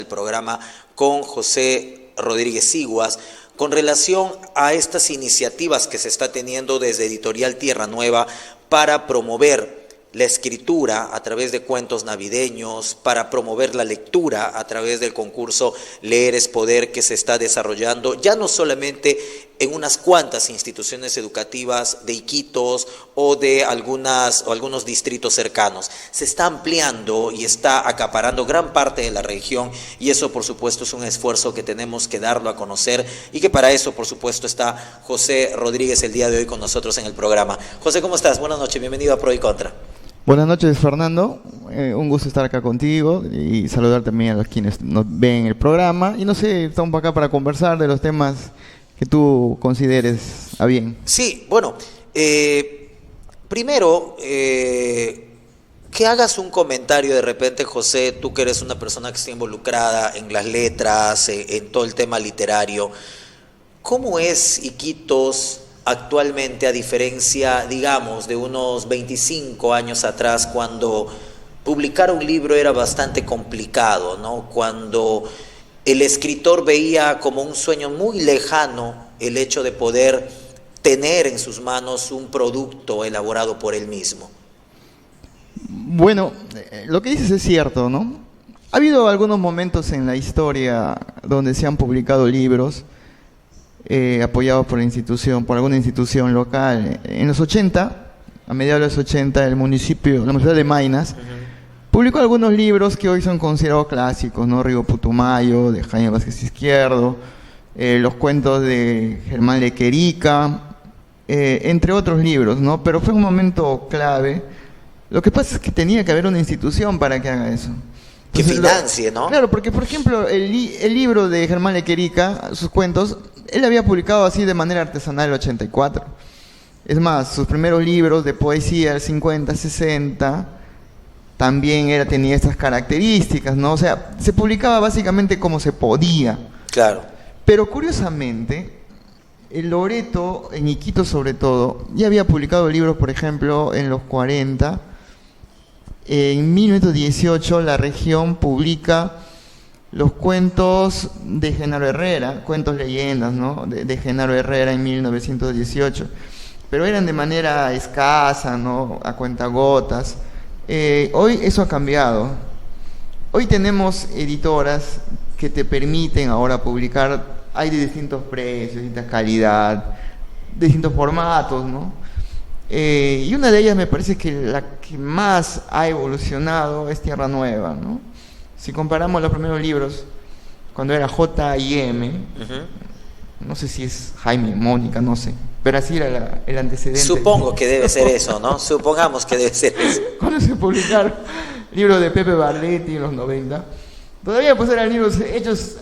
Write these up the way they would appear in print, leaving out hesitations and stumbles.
programa con José Rodríguez Iguas con relación a estas iniciativas que se está teniendo desde Editorial Tierra Nueva para promover la escritura a través de cuentos navideños, para promover la lectura a través del concurso Leer es Poder que se está desarrollando, ya no solamente en unas cuantas instituciones educativas de Iquitos o de algunos distritos cercanos. Se está ampliando y está acaparando gran parte de la región y eso, por supuesto, es un esfuerzo que tenemos que darlo a conocer y que para eso, por supuesto, está José Rodríguez el día de hoy con nosotros en el programa. José, ¿cómo estás? Buenas noches, bienvenido a Pro y Contra. Buenas noches, Fernando. Un gusto estar acá contigo y saludar también a los quienes nos ven el programa. Y no sé, estamos acá para conversar de los temas que tú consideres a bien. Sí, bueno, primero, que hagas un comentario de repente, José, tú que eres una persona que está involucrada en las letras, en todo el tema literario. ¿Cómo es Iquitos actualmente, a diferencia, digamos, de unos 25 años atrás, cuando publicar un libro era bastante complicado, ¿no? Cuando el escritor veía como un sueño muy lejano el hecho de poder tener en sus manos un producto elaborado por él mismo? Bueno, lo que dices es cierto, ¿no? Ha habido algunos momentos en la historia donde se han publicado libros apoyados por alguna institución local. En los 80, a mediados de los 80, la Municipalidad de Maynas, publicó algunos libros que hoy son considerados clásicos, ¿no? Río Putumayo, de Jaime Vázquez Izquierdo, los cuentos de Germán Lequerica, entre otros libros, ¿no? Pero fue un momento clave. Lo que pasa es que tenía que haber una institución para que haga eso. Que financie, ¿no? Claro, porque por ejemplo el libro de Germán Lequerica, sus cuentos, él había publicado así de manera artesanal en el 84. Es más, sus primeros libros de poesía, el 50, 60, también tenía estas características, ¿no? O sea, se publicaba básicamente como se podía. Claro. Pero curiosamente, el Loreto, en Iquitos sobre todo, ya había publicado libros, por ejemplo, en los 40. En 1918 la región publica los cuentos de Genaro Herrera, cuentos leyendas, ¿no? de Genaro Herrera en 1918, pero eran de manera escasa, ¿no? A cuentagotas. Hoy eso ha cambiado. Hoy tenemos editoras que te permiten ahora publicar, hay de distintos precios, distinta calidad, de distintos formatos, ¿no? Y una de ellas me parece que la que más ha evolucionado es Tierra Nueva, ¿no? Si comparamos los primeros libros, cuando era J.I.M., no sé si es Jaime, Mónica, no sé, pero así era el antecedente. Supongo que debe ser eso, ¿no? Supongamos que debe ser eso. Cuando se publicaron libros de Pepe Barletti en los 90, todavía pues eran libros hechos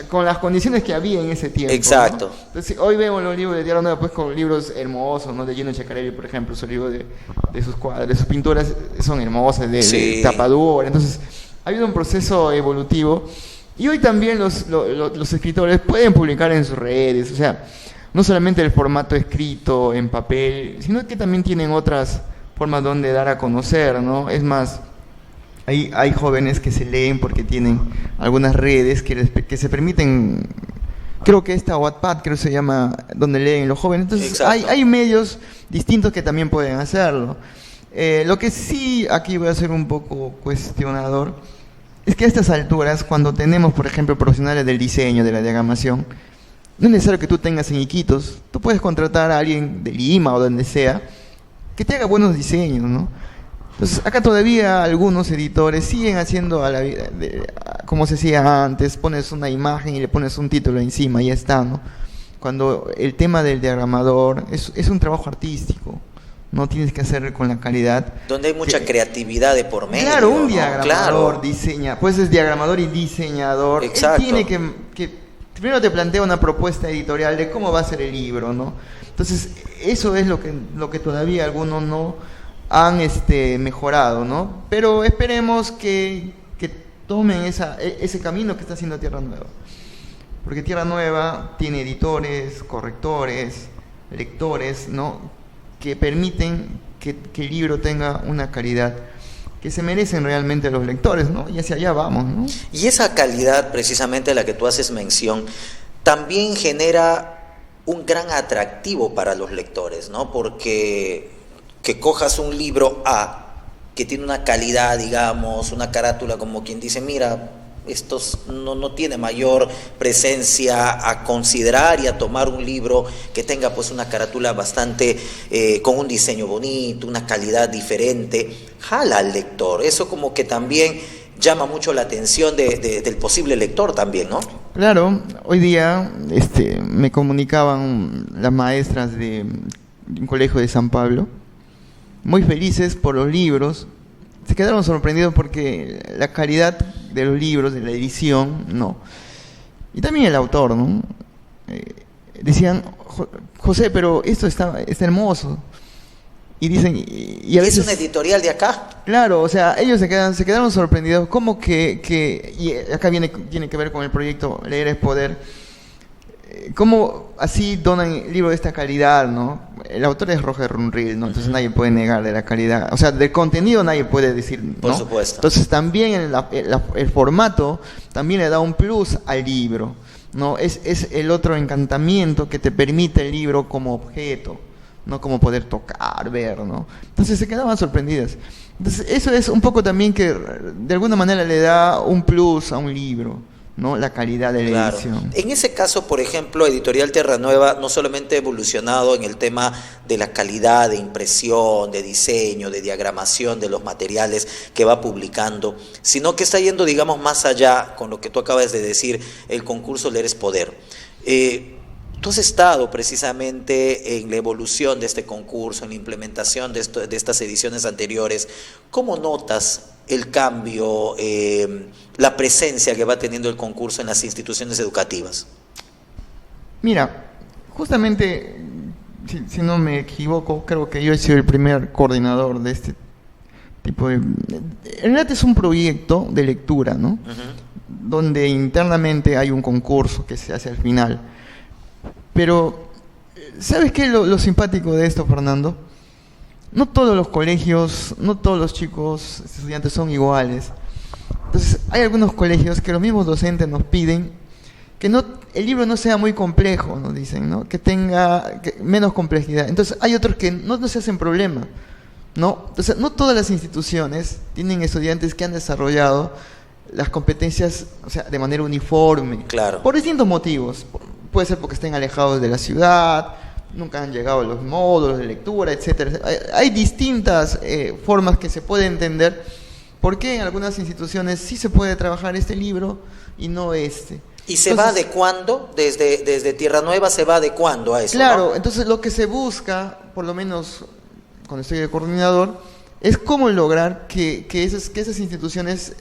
con las condiciones que había en ese tiempo. Exacto. ¿No? Entonces, hoy vemos los libros de Tierra Nueva pues con libros hermosos, ¿no? De Gino Chacarelli, por ejemplo, sus libros de sus cuadros, de sus pinturas son hermosas, de tapadura. Entonces, ha habido un proceso evolutivo y hoy también los escritores pueden publicar en sus redes, o sea, no solamente el formato escrito en papel, sino que también tienen otras formas donde dar a conocer, ¿no? Es más, hay jóvenes que se leen porque tienen algunas redes que se permiten, creo que Wattpad, creo que se llama, donde leen los jóvenes. Entonces hay medios distintos que también pueden hacerlo. Lo que sí aquí voy a ser un poco cuestionador es que a estas alturas, cuando tenemos, por ejemplo, profesionales del diseño, de la diagramación, no es necesario que tú tengas en Iquitos. Tú puedes contratar a alguien de Lima o donde sea que te haga buenos diseños, ¿no? Entonces, acá todavía algunos editores siguen haciendo como se hacía antes, pones una imagen y le pones un título encima y ya está, ¿no? Cuando el tema del diagramador es un trabajo artístico, no tienes que hacer con la calidad. Donde hay mucha creatividad de por medio. Claro, un ¿no? diagramador diseña, pues es diagramador y diseñador. Exacto. Él tiene que primero te plantea una propuesta editorial de cómo va a ser el libro, ¿no? Entonces, eso es lo que todavía algunos no han mejorado, ¿no? Pero esperemos que tomen ese camino que está haciendo Tierra Nueva. Porque Tierra Nueva tiene editores, correctores, lectores, ¿no? Que permiten que el libro tenga una calidad. que se merecen realmente los lectores, ¿no? Y hacia allá vamos, ¿no? Y esa calidad, precisamente a la que tú haces mención, también genera un gran atractivo para los lectores, ¿no? Porque que cojas un libro A, que tiene una calidad, digamos, una carátula como quien dice, mira, esto no tiene mayor presencia a considerar y a tomar un libro que tenga pues una carátula bastante, con un diseño bonito, una calidad diferente, jala al lector. Eso como que también llama mucho la atención del posible lector también, ¿no? Claro, hoy día me comunicaban las maestras de un colegio de San Pablo, muy felices por los libros. Se quedaron sorprendidos porque la calidad de los libros, de la edición, no. Y también el autor, ¿no? Decían, José, pero esto está hermoso. Y dicen, y a veces... ¿Es una editorial de acá? Claro, o sea, ellos se quedaron sorprendidos. ¿Cómo que y acá tiene que ver con el proyecto Leer es Poder? ¿Cómo así donan libros de esta calidad, no? El autor es Roger Runriel, ¿no? Entonces nadie puede negar de la calidad. O sea, del contenido nadie puede decir, ¿no? Por supuesto. Entonces también el formato también le da un plus al libro, ¿no? Es el otro encantamiento que te permite el libro como objeto, no como poder tocar, ver, ¿no? Entonces se quedaban sorprendidas. Entonces eso es un poco también que de alguna manera le da un plus a un libro, ¿no? La calidad de la edición. En ese caso, por ejemplo, Editorial Tierra Nueva no solamente ha evolucionado en el tema de la calidad de impresión, de diseño, de diagramación de los materiales que va publicando, sino que está yendo, digamos, más allá con lo que tú acabas de decir, el concurso Leer es Poder. Tú has estado precisamente en la evolución de este concurso, en la implementación de estas ediciones anteriores. ¿Cómo notas el cambio, la presencia que va teniendo el concurso en las instituciones educativas? Mira, justamente, si no me equivoco, creo que yo he sido el primer coordinador de este tipo de... En realidad es un proyecto de lectura, ¿no? Uh-huh. Donde internamente hay un concurso que se hace al final. Pero, ¿sabes qué es lo simpático de esto, Fernando? No todos los colegios, no todos los chicos, estudiantes son iguales. Entonces, hay algunos colegios que los mismos docentes nos piden que el libro no sea muy complejo, nos dicen, ¿no? Que tenga menos complejidad. Entonces, hay otros que no se hacen problema, ¿no? Entonces, no todas las instituciones tienen estudiantes que han desarrollado las competencias, o sea, de manera uniforme. Claro. Por distintos motivos. Puede ser porque estén alejados de la ciudad, nunca han llegado a los módulos de lectura, etcétera. Hay distintas formas que se puede entender por qué en algunas instituciones sí se puede trabajar este libro y no este. ¿Y se va adecuando? Desde Tierra Nueva se va adecuando a eso, claro, ¿no? Entonces lo que se busca, por lo menos cuando estoy de coordinador, es cómo lograr que esas instituciones,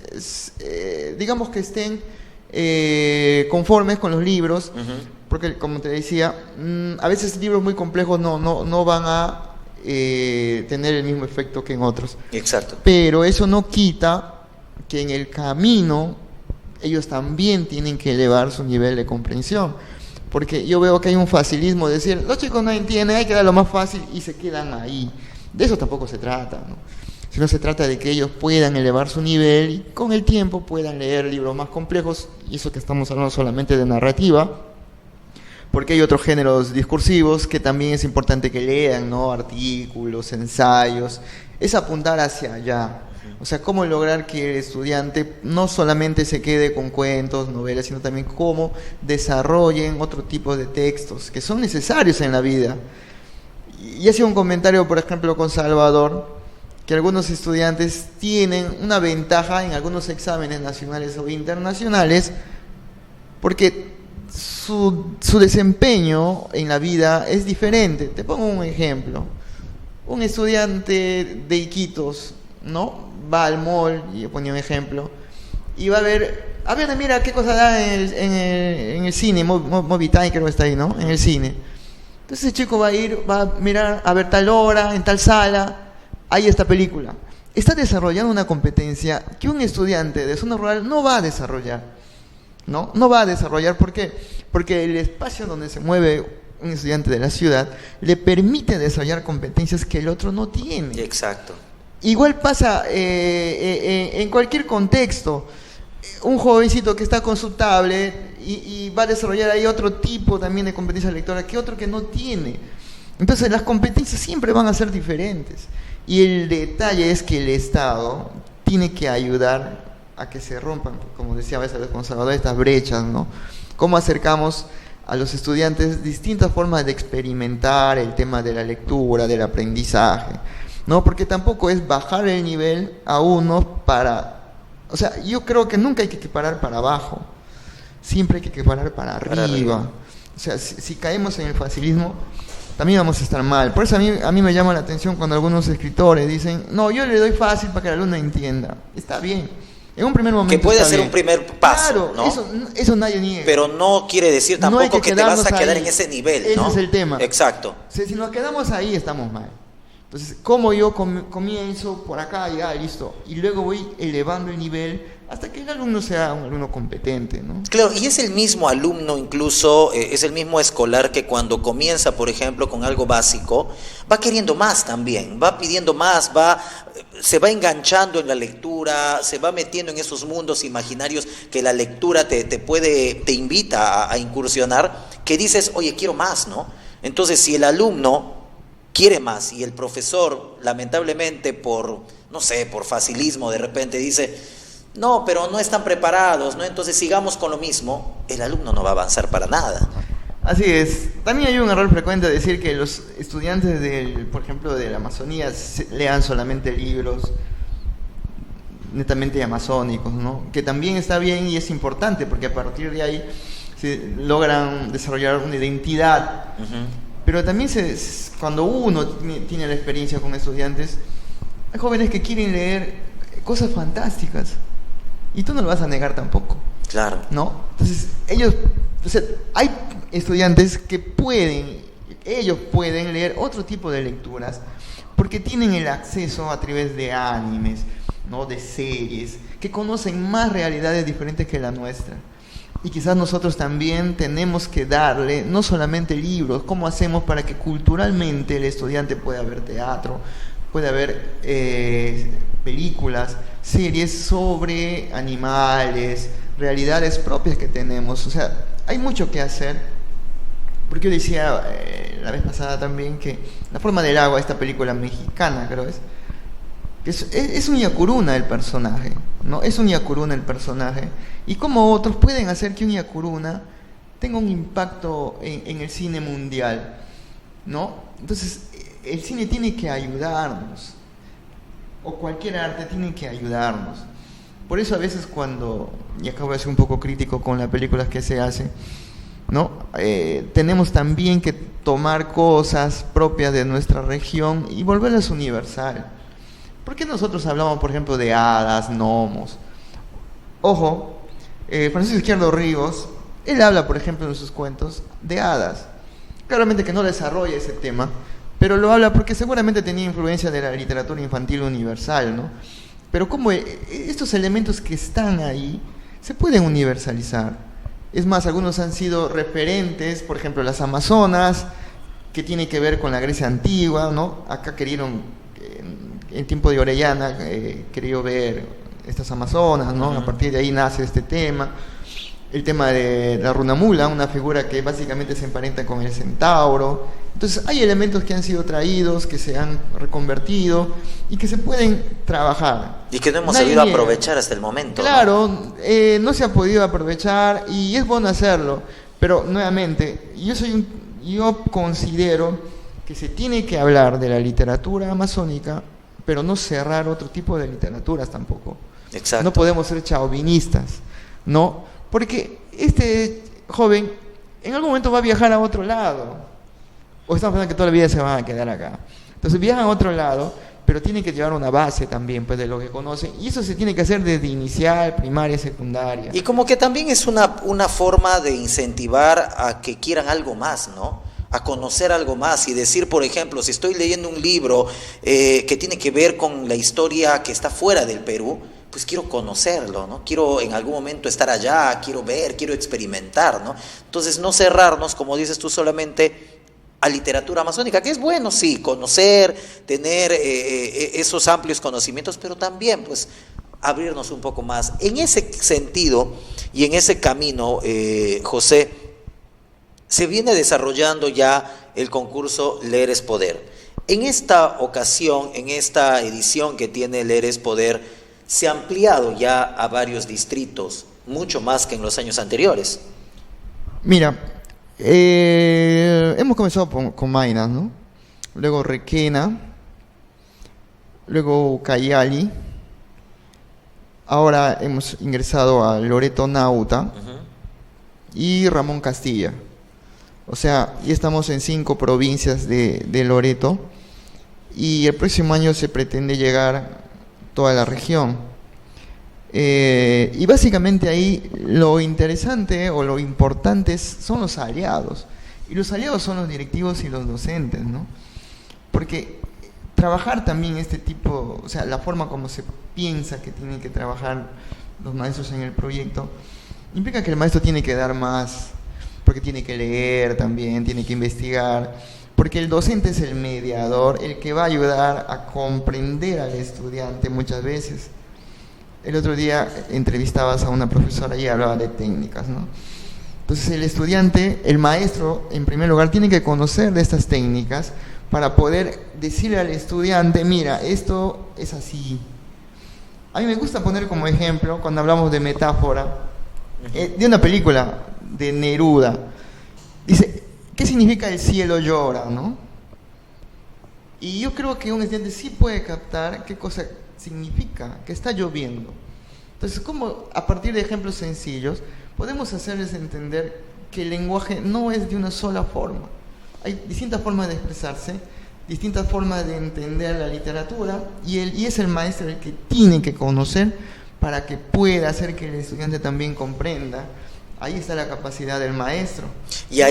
digamos que estén conformes con los libros, uh-huh. Porque como te decía, a veces libros muy complejos no van a tener el mismo efecto que en otros. Exacto. Pero eso no quita que en el camino ellos también tienen que elevar su nivel de comprensión. Porque yo veo que hay un facilismo de decir, los chicos no entienden, hay que dar lo más fácil y se quedan ahí. De eso tampoco se trata, ¿no? Sino se trata de que ellos puedan elevar su nivel y con el tiempo puedan leer libros más complejos, y eso que estamos hablando solamente de narrativa, porque hay otros géneros discursivos que también es importante que lean, ¿no? Artículos, ensayos, es apuntar hacia allá. O sea, cómo lograr que el estudiante no solamente se quede con cuentos, novelas, sino también cómo desarrollen otro tipo de textos que son necesarios en la vida. Y hacía un comentario, por ejemplo, con Salvador, que algunos estudiantes tienen una ventaja en algunos exámenes nacionales o internacionales porque su desempeño en la vida es diferente. Te pongo un ejemplo. Un estudiante de Iquitos, ¿no? Va al mall, y yo ponía un ejemplo, y va a ver, mira qué cosa da en el cine, Movitime creo que está ahí, ¿no? En el cine. Entonces el chico va a mirar, a ver tal hora, en tal sala, hay esta película. Está desarrollando una competencia que un estudiante de zona rural no va a desarrollar. No va a desarrollar, ¿por qué? Porque el espacio donde se mueve un estudiante de la ciudad le permite desarrollar competencias que el otro no tiene. Exacto. Igual pasa en cualquier contexto. Un jovencito que está con su tablet y va a desarrollar ahí otro tipo también de competencia lectora que otro que no tiene. Entonces las competencias siempre van a ser diferentes. Y el detalle es que el Estado tiene que ayudar a que se rompan, como decía a veces el conservador, estas brechas, ¿no? Cómo acercamos a los estudiantes distintas formas de experimentar el tema de la lectura, del aprendizaje, ¿no? Porque tampoco es bajar el nivel a uno para... O sea, yo creo que nunca hay que equiparar para abajo, siempre hay que equiparar para arriba. O sea, si caemos en el facilismo, también vamos a estar mal. Por eso a mí me llama la atención cuando algunos escritores dicen, no, yo le doy fácil para que el alumno entienda. Está bien. En un primer momento que puede ser un primer paso, claro, ¿no? Eso nadie niega. Pero no quiere decir tampoco que te vas a quedar ahí, en ese nivel, ¿no? Ese es el tema. Exacto. O sea, si nos quedamos ahí, estamos mal. Entonces, ¿cómo yo comienzo por acá, ya, listo? Y luego voy elevando el nivel hasta que el alumno sea un alumno competente, ¿no? Claro, y es el mismo alumno incluso, es el mismo escolar que cuando comienza, por ejemplo, con algo básico, va queriendo más también, va pidiendo más, se va enganchando en la lectura, se va metiendo en esos mundos imaginarios que la lectura te invita a incursionar, que dices, oye, quiero más, ¿no? Entonces, si el alumno quiere más y el profesor, lamentablemente por facilismo de repente dice, no, pero no están preparados, ¿no? Entonces sigamos con lo mismo, el alumno no va a avanzar para nada. Así es. También hay un error frecuente de decir que los estudiantes por ejemplo, de la Amazonía lean solamente libros netamente amazónicos, ¿no? Que también está bien y es importante porque a partir de ahí se logran desarrollar una identidad. Pero también cuando uno tiene la experiencia con estudiantes, hay jóvenes que quieren leer cosas fantásticas y tú no lo vas a negar tampoco. Claro. ¿No? Entonces, hay estudiantes que pueden leer otro tipo de lecturas porque tienen el acceso a través de animes, ¿no? De series, que conocen más realidades diferentes que la nuestra. Y quizás nosotros también tenemos que darle no solamente libros, ¿cómo hacemos para que culturalmente el estudiante pueda ver teatro, pueda ver películas, series sobre animales, realidades propias que tenemos? O sea, hay mucho que hacer. Porque yo decía la vez pasada también que La forma del agua, esta película mexicana creo es un yakuruna el personaje, ¿no? Es un yakuruna el personaje. Y como otros pueden hacer que un yakuruna tenga un impacto en el cine mundial, ¿no? Entonces, el cine tiene que ayudarnos, o cualquier arte tiene que ayudarnos. Por eso a veces y acabo de ser un poco crítico con las películas que se hacen, ¿no? Tenemos también que tomar cosas propias de nuestra región y volverlas universal. ¿Por qué nosotros hablamos, por ejemplo, de hadas, gnomos? Ojo, Francisco Izquierdo Ríos, él habla, por ejemplo, en sus cuentos de hadas. Claramente que no desarrolla ese tema, pero lo habla porque seguramente tenía influencia de la literatura infantil universal, ¿no? Pero como estos elementos que están ahí se pueden universalizar. Es más, algunos han sido referentes, por ejemplo, las Amazonas, que tiene que ver con la Grecia antigua, ¿no? Acá en tiempo de Orellana, querido ver estas Amazonas, ¿no? A partir de ahí nace este tema. El tema de la runamula, una figura que básicamente se emparenta con el centauro. Entonces hay elementos que han sido traídos, que se han reconvertido y que se pueden trabajar. Y que no hemos sabido aprovechar hasta el momento. Claro, no se ha podido aprovechar y es bueno hacerlo. Pero nuevamente, yo considero que se tiene que hablar de la literatura amazónica, pero no cerrar otro tipo de literaturas tampoco. Exacto. No podemos ser chauvinistas, ¿no? Porque este joven en algún momento va a viajar a otro lado. O estamos pensando que toda la vida se van a quedar acá. Entonces viajan a otro lado, pero tienen que llevar una base también, pues, de lo que conocen. Y eso se tiene que hacer desde inicial, primaria, secundaria. Y como que también es una forma de incentivar a que quieran algo más, ¿no? A conocer algo más y decir, por ejemplo, si estoy leyendo un libro que tiene que ver con la historia que está fuera del Perú, pues quiero conocerlo, ¿no? Quiero en algún momento estar allá, quiero ver, quiero experimentar, ¿no? Entonces no cerrarnos, como dices tú, solamente a literatura amazónica, que es bueno, sí, conocer, tener esos amplios conocimientos, pero también, pues, abrirnos un poco más. En ese sentido y en ese camino, José, se viene desarrollando ya el concurso Leer es Poder. En esta ocasión, en esta edición que tiene Leer es Poder, se ha ampliado ya a varios distritos, mucho más que en los años anteriores. Mira, hemos comenzado con Maynas, ¿no? Luego Requena, luego Cayali, ahora hemos ingresado a Loreto Nauta y Ramón Castilla. O sea, ya estamos en 5 provincias de Loreto y el próximo año se pretende llegar a toda la región. Y básicamente ahí lo interesante o lo importante son los aliados. Y los aliados son los directivos y los docentes, ¿no? Porque trabajar también este tipo, o sea, la forma como se piensa que tienen que trabajar los maestros en el proyecto, implica que el maestro tiene que dar más, porque tiene que leer también, tiene que investigar, porque el docente es el mediador, el que va a ayudar a comprender al estudiante muchas veces. El otro día entrevistabas a una profesora y hablaba de técnicas, ¿no? Entonces el estudiante, el maestro, en primer lugar, tiene que conocer de estas técnicas para poder decirle al estudiante, mira, esto es así. A mí me gusta poner como ejemplo, cuando hablamos de metáfora, de una película de Neruda. Dice, ¿qué significa el cielo llora, no? Y yo creo que un estudiante sí puede captar qué cosa significa, que está lloviendo. Entonces, ¿cómo a partir de ejemplos sencillos podemos hacerles entender que el lenguaje no es de una sola forma? Hay distintas formas de expresarse, distintas formas de entender la literatura, y es el maestro el que tiene que conocer para que pueda hacer que el estudiante también comprenda. Ahí está la capacidad del maestro, ¿no?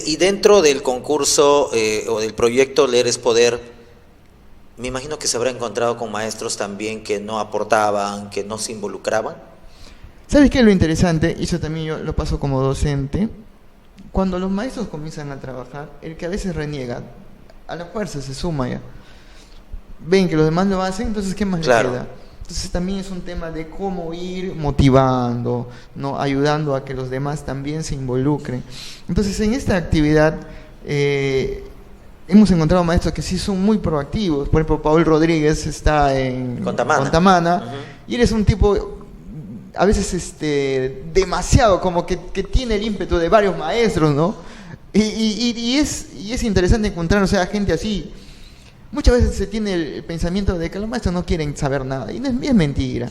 Y dentro del concurso o del proyecto Leer es Poder, me imagino que se habrá encontrado con maestros también que no aportaban, que no se involucraban. ¿Sabes qué es lo interesante? Y eso también yo lo paso como docente. Cuando los maestros comienzan a trabajar, el que a veces reniega, a la fuerza se suma ya. Ven que los demás lo hacen, entonces ¿qué más le queda? Entonces también es un tema de cómo ir motivando, ¿no? Ayudando a que los demás también se involucren. Entonces en esta actividad hemos encontrado maestros que sí son muy proactivos. Por ejemplo, Paul Rodríguez está en Contamana, y él es un tipo a veces demasiado, como que tiene el ímpetu de varios maestros, ¿no? Y es interesante encontrar, o sea, gente así. Muchas veces se tiene el pensamiento de que los maestros no quieren saber nada, y es mentira.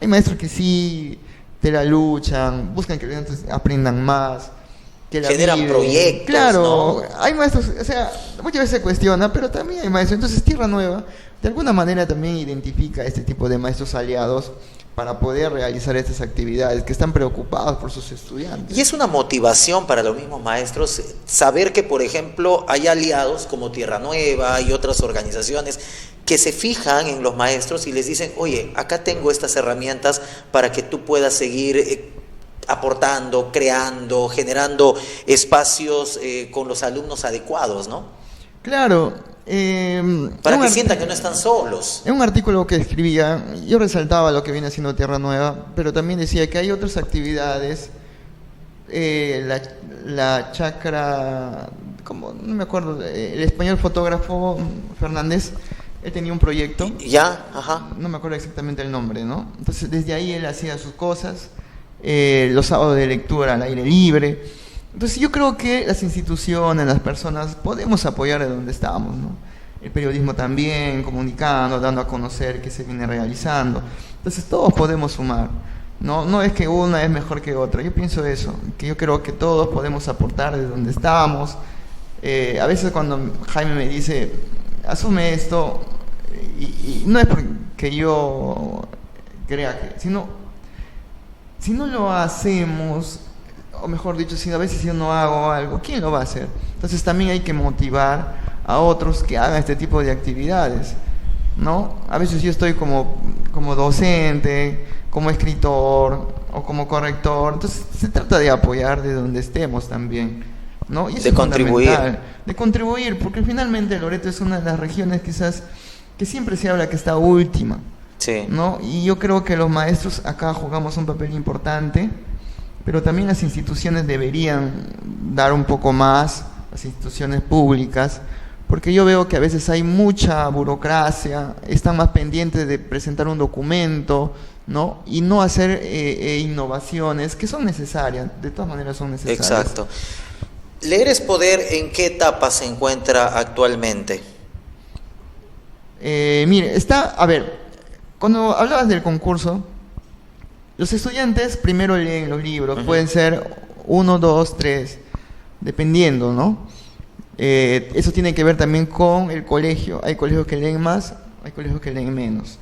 Hay maestros que sí te la luchan, buscan que los estudiantes aprendan más, que la generan viven. Proyectos, claro, ¿no? Hay maestros, o sea, muchas veces se cuestiona, pero también hay maestros. Entonces Tierra Nueva de alguna manera también identifica este tipo de maestros aliados para poder realizar estas actividades, que están preocupados por sus estudiantes. Y es una motivación para los mismos maestros saber que, por ejemplo, hay aliados como Tierra Nueva y otras organizaciones que se fijan en los maestros y les dicen, oye, acá tengo estas herramientas para que tú puedas seguir aportando, creando, generando espacios con los alumnos adecuados, ¿no? Claro. Para que sientan que no están solos. En un artículo que escribía, yo resaltaba lo que viene haciendo Tierra Nueva, pero también decía que hay otras actividades, la chacra, como no me acuerdo, el español fotógrafo Fernández, él tenía un proyecto, no me acuerdo exactamente el nombre, ¿no? Entonces desde ahí él hacía sus cosas, los sábados de lectura al aire libre. Entonces yo creo que las instituciones, las personas, podemos apoyar de donde estamos, ¿no? El periodismo también, comunicando, dando a conocer qué se viene realizando. Entonces todos podemos sumar, ¿no? No es que una es mejor que otra. Yo pienso eso, que yo creo que todos podemos aportar de donde estamos. A veces cuando Jaime me dice, asume esto, y no es porque yo crea que, sino, si no lo hacemos, o mejor dicho, si a veces yo no hago algo, ¿quién lo va a hacer? Entonces también hay que motivar a otros que hagan este tipo de actividades, ¿no? A veces yo estoy como docente, como escritor o como corrector, entonces se trata de apoyar de donde estemos también, ¿no? Y eso de es contribuir. De contribuir, porque finalmente Loreto es una de las regiones quizás que siempre se habla que está última, Sí. ¿no? Y yo creo que los maestros acá jugamos un papel importante, pero también las instituciones deberían dar un poco más, las instituciones públicas, porque yo veo que a veces hay mucha burocracia, están más pendientes de presentar un documento, ¿no? Y no hacer innovaciones que son necesarias, de todas maneras son necesarias. Exacto. Leer es poder, ¿en qué etapa se encuentra actualmente? Mire, a ver, cuando hablabas del concurso, los estudiantes primero leen los libros, pueden ser 1, 2, 3, dependiendo, ¿no? Eso tiene que ver también con el colegio. Hay colegios que leen más, hay colegios que leen menos.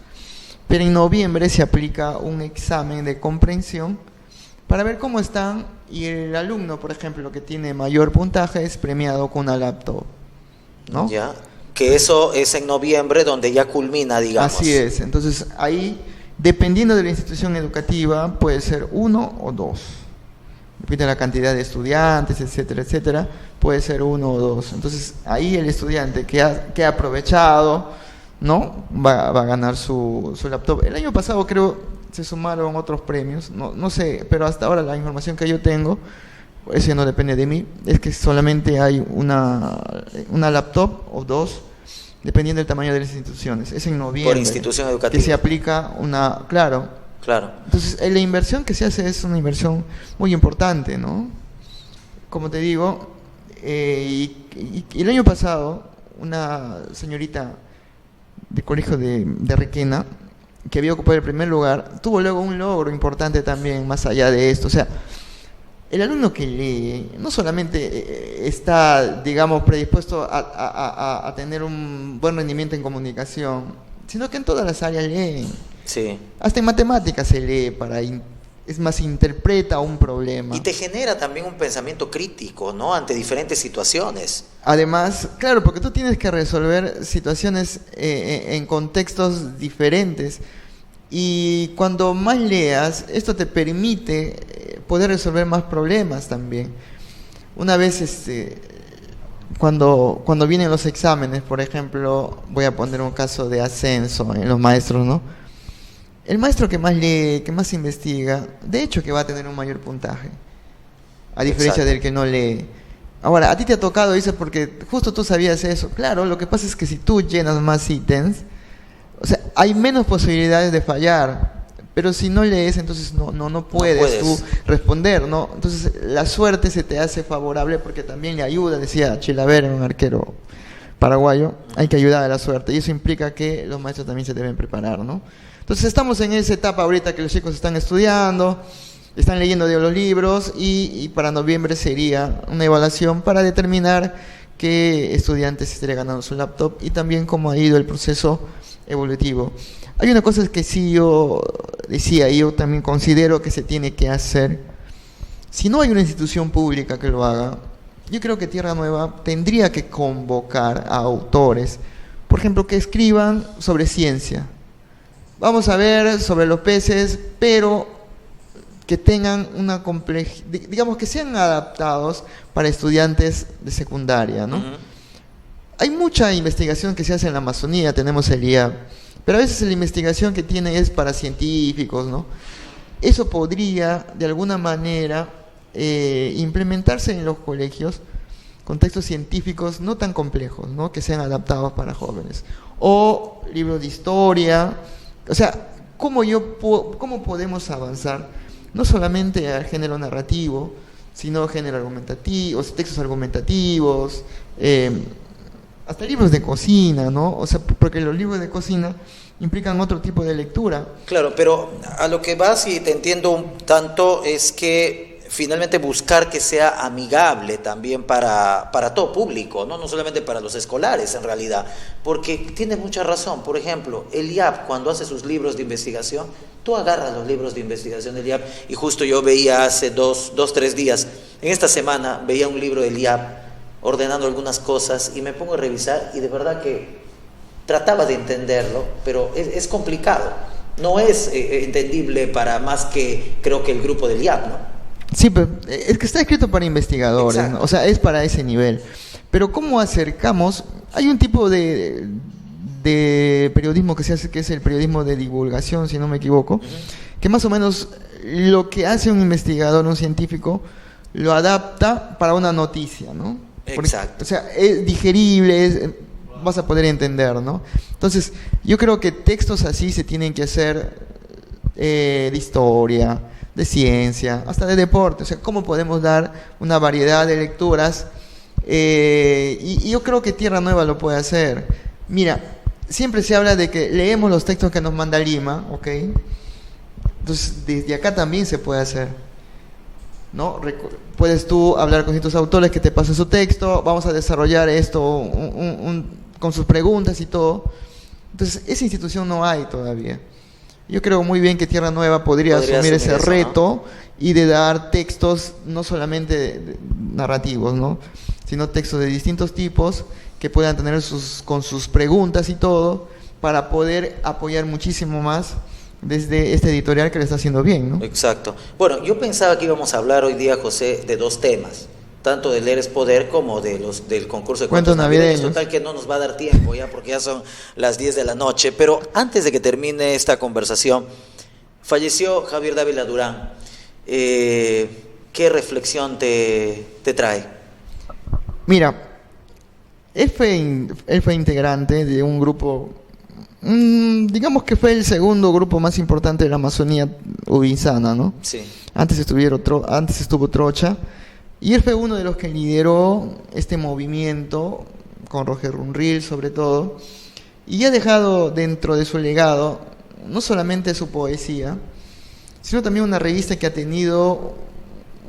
Pero en noviembre se aplica un examen de comprensión para ver cómo están, y el alumno, por ejemplo, que tiene mayor puntaje es premiado con una laptop, ¿no? Ya, que eso es en noviembre donde ya culmina, digamos. Así es, entonces ahí, dependiendo de la institución educativa, puede ser 1 o 2. Depende de la cantidad de estudiantes, etcétera, etcétera, puede ser 1 o 2. Entonces ahí el estudiante que ha aprovechado, ¿no? Va a ganar su laptop. El año pasado creo se sumaron otros premios, no sé, pero hasta ahora la información que yo tengo, ese no depende de mí, es que solamente hay una laptop o 2, dependiendo del tamaño de las instituciones. Es en noviembre. Por institución educativa. Que se aplica claro. Entonces, la inversión que se hace es una inversión muy importante, ¿no? Como te digo, y el año pasado, una señorita de colegio de Requena, que había ocupado el primer lugar, tuvo luego un logro importante también, más allá de esto. O sea, el alumno que lee no solamente está, digamos, predispuesto a tener un buen rendimiento en comunicación, sino que en todas las áreas leen. Sí. Hasta en matemáticas se lee interpreta un problema. Y te genera también un pensamiento crítico, ¿no? Ante diferentes situaciones. Además, claro, porque tú tienes que resolver situaciones en contextos diferentes. Y cuando más leas, esto te permite poder resolver más problemas también. Una vez, cuando vienen los exámenes, por ejemplo, voy a poner un caso de ascenso en los maestros, ¿no? El maestro que más lee, que más investiga, de hecho que va a tener un mayor puntaje, a diferencia del que no lee. Ahora, a ti te ha tocado, dices, porque justo tú sabías eso. Claro, lo que pasa es que si tú llenas más ítems, o sea, hay menos posibilidades de fallar. Pero si no lees, entonces no puedes tú responder, ¿no? Entonces la suerte se te hace favorable porque también le ayuda, decía Chilavert, un arquero paraguayo, hay que ayudar a la suerte. Y eso implica que los maestros también se deben preparar, ¿no? Entonces estamos en esa etapa ahorita que los chicos están estudiando, están leyendo de los libros, y para noviembre sería una evaluación para determinar qué estudiantes estaría ganando su laptop y también cómo ha ido el proceso evolutivo. Hay una cosa que sí yo decía, y yo también considero que se tiene que hacer. Si no hay una institución pública que lo haga, yo creo que Tierra Nueva tendría que convocar a autores, por ejemplo, que escriban sobre ciencia. Vamos a ver sobre los peces, pero que tengan una complejidad, digamos que sean adaptados para estudiantes de secundaria, ¿no? Hay mucha investigación que se hace en la Amazonía, tenemos el IAB, pero a veces la investigación que tiene es para científicos, ¿no? Eso podría, de alguna manera, implementarse en los colegios con textos científicos no tan complejos, ¿no? Que sean adaptados para jóvenes. O libros de historia. O sea, ¿cómo podemos avanzar? No solamente al género narrativo, sino género argumentativo, textos argumentativos, hasta libros de cocina, ¿no? O sea, porque los libros de cocina implican otro tipo de lectura. Claro, pero a lo que vas, y te entiendo un tanto, es que finalmente buscar que sea amigable también para todo público, ¿no? No solamente para los escolares en realidad, porque tienes mucha razón. Por ejemplo, el IAP, cuando hace sus libros de investigación, tú agarras los libros de investigación del IAP, y justo yo veía hace 3 días, en esta semana veía un libro del IAP ordenando algunas cosas y me pongo a revisar, y de verdad que trataba de entenderlo, pero es complicado, no es entendible para más que creo que el grupo del IAP, ¿no? Sí, pero es que está escrito para investigadores, ¿no? O sea, es para ese nivel. Pero ¿cómo acercamos? Hay un tipo de periodismo que se hace, que es el periodismo de divulgación, si no me equivoco, que más o menos lo que hace un investigador, un científico, lo adapta para una noticia, ¿no? Exacto. O sea, es digerible, vas a poder entender, ¿no? Entonces, yo creo que textos así se tienen que hacer de historia, de ciencia, hasta de deporte. O sea, ¿cómo podemos dar una variedad de lecturas? Y yo creo que Tierra Nueva lo puede hacer. Mira, siempre se habla de que leemos los textos que nos manda Lima, ¿ok? Entonces, desde acá también se puede hacer, ¿no? Puedes tú hablar con ciertos autores que te pasen su texto, vamos a desarrollar esto con sus preguntas y todo. Entonces, esa institución no hay todavía. Yo creo muy bien que Tierra Nueva podría asumir ese reto, ¿no? Y de dar textos no solamente narrativos, ¿no? Sino textos de distintos tipos que puedan tener con sus preguntas y todo, para poder apoyar muchísimo más desde este editorial que le está haciendo bien, ¿no? Exacto. Bueno, yo pensaba que íbamos a hablar hoy día, José, de dos temas, tanto del Leer es Poder como del concurso de cuentos navideños. Total que no nos va a dar tiempo ya, porque ya son las 10 de la noche. Pero antes de que termine esta conversación, falleció Javier Dávila Durán. ¿Qué reflexión te trae? Mira, él fue integrante de un grupo, digamos que fue el segundo grupo más importante de la Amazonía ubinzana, ¿no? Sí. Antes estuvo Trocha, y él fue uno de los que lideró este movimiento, con Roger Runriel sobre todo, y ha dejado dentro de su legado no solamente su poesía, sino también una revista que ha tenido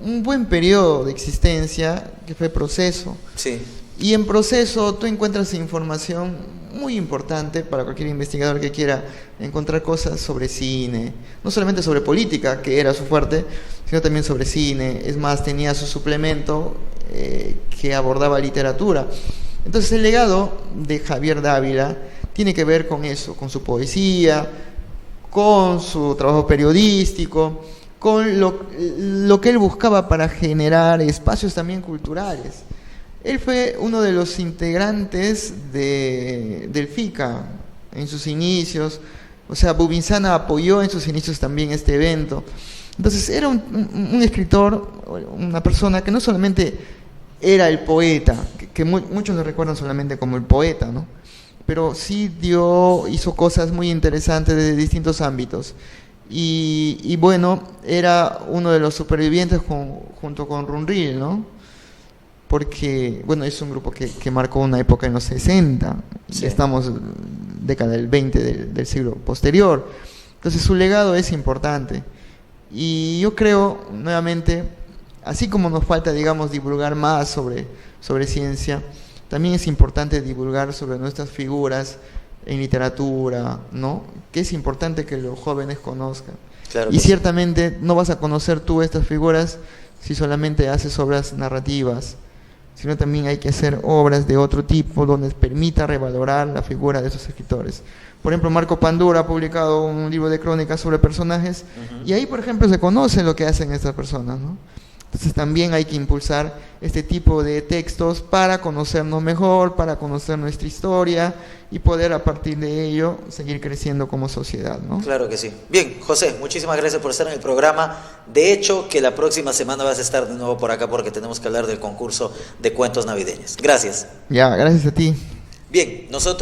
un buen periodo de existencia, que fue Proceso. Sí. Y en Proceso tú encuentras información muy importante para cualquier investigador que quiera encontrar cosas sobre cine, no solamente sobre política, que era su fuerte, sino también sobre cine. Es más, tenía su suplemento que abordaba literatura. Entonces el legado de Javier Dávila tiene que ver con eso, con su poesía, con su trabajo periodístico, con lo que él buscaba para generar espacios también culturales. Él fue uno de los integrantes del FICA en sus inicios, o sea, Bubinzana apoyó en sus inicios también este evento. Entonces era un escritor, una persona que no solamente era el poeta, que muchos lo recuerdan solamente como el poeta, ¿no? Pero sí hizo cosas muy interesantes desde distintos ámbitos. Y bueno, era uno de los supervivientes junto con Runriel, ¿no? Porque, bueno, es un grupo que marcó una época en los 60, sí. Estamos década del 20 del siglo posterior. Entonces su legado es importante. Y yo creo, nuevamente, así como nos falta, digamos, divulgar más sobre ciencia, también es importante divulgar sobre nuestras figuras en literatura, ¿no? Que es importante que los jóvenes conozcan. Claro, y ciertamente no vas a conocer tú estas figuras si solamente haces obras narrativas, sino también hay que hacer obras de otro tipo donde permita revalorar la figura de esos escritores. Por ejemplo, Marco Pandura ha publicado un libro de crónicas sobre personajes, y ahí, por ejemplo, se conoce lo que hacen estas personas, ¿no? Entonces también hay que impulsar este tipo de textos para conocernos mejor, para conocer nuestra historia y poder a partir de ello seguir creciendo como sociedad, ¿no? Claro que sí. Bien, José, muchísimas gracias por estar en el programa. De hecho, que la próxima semana vas a estar de nuevo por acá porque tenemos que hablar del concurso de cuentos navideños. Gracias. Ya, gracias a ti. Bien, nosotros...